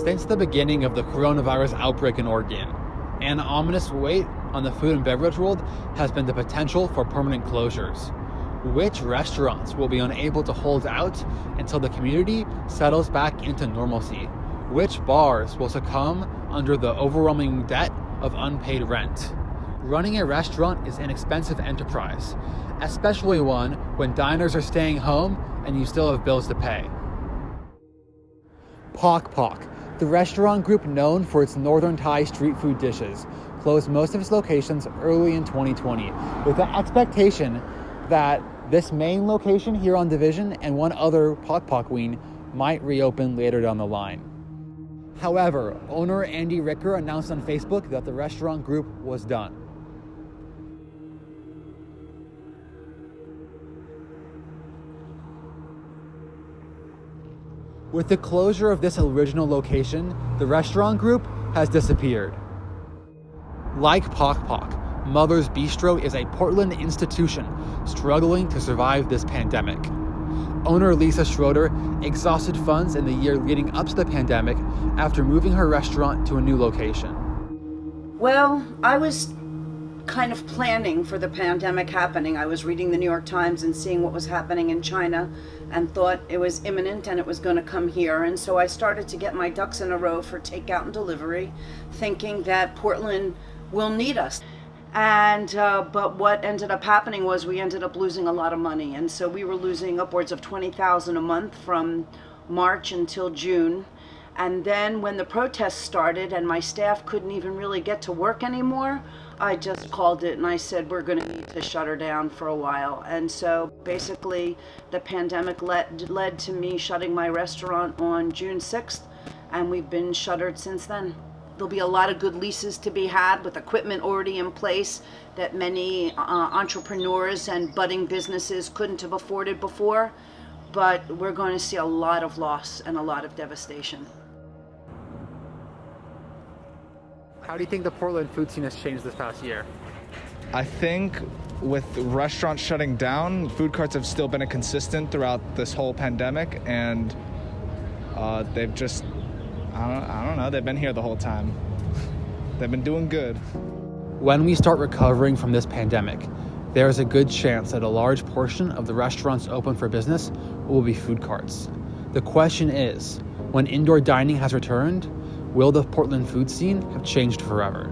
Since the beginning of the coronavirus outbreak in Oregon, an ominous weight on the food and beverage world has been the potential for permanent closures. Which restaurants will be unable to hold out until the community settles back into normalcy? Which bars will succumb under the overwhelming debt of unpaid rent? Running a restaurant is an expensive enterprise, especially one when diners are staying home and you still have bills to pay. Pok Pok, the restaurant group known for its Northern Thai street food dishes, closed most of its locations early in 2020 with the expectation that this main location here on Division and one other Pok Pok wing might reopen later down the line. However, owner Andy Ricker announced on Facebook that the restaurant group was done. With the closure of this original location, the restaurant group has disappeared. Like Pok Pok, Mother's Bistro is a Portland institution struggling to survive this pandemic. Owner Lisa Schroeder exhausted funds in the year leading up to the pandemic after moving her restaurant to a new location. Well, I was kind of planning for the pandemic happening. I was reading the New York Times and seeing what was happening in China and thought it was imminent and it was going to come here. And so I started to get my ducks in a row for takeout and delivery, thinking that Portland will need us. And but what ended up happening was we ended up losing a lot of money. And so we were losing upwards of $20,000 a month from March until June. And then when the protests started and my staff couldn't even really get to work anymore, I just called it and I said, we're going to need to shut her down for a while. And so basically the pandemic led to me shutting my restaurant on June 6th, and we've been shuttered since then. There'll be a lot of good leases to be had with equipment already in place that many entrepreneurs and budding businesses couldn't have afforded before, but we're going to see a lot of loss and a lot of devastation. How do you think the Portland food scene has changed this past year? I think with restaurants shutting down, food carts have still been consistent throughout this whole pandemic, and they've just, I don't know, they've been here the whole time. They've been doing good. When we start recovering from this pandemic, there is a good chance that a large portion of the restaurants open for business will be food carts. The question is, when indoor dining has returned, will the Portland food scene have changed forever?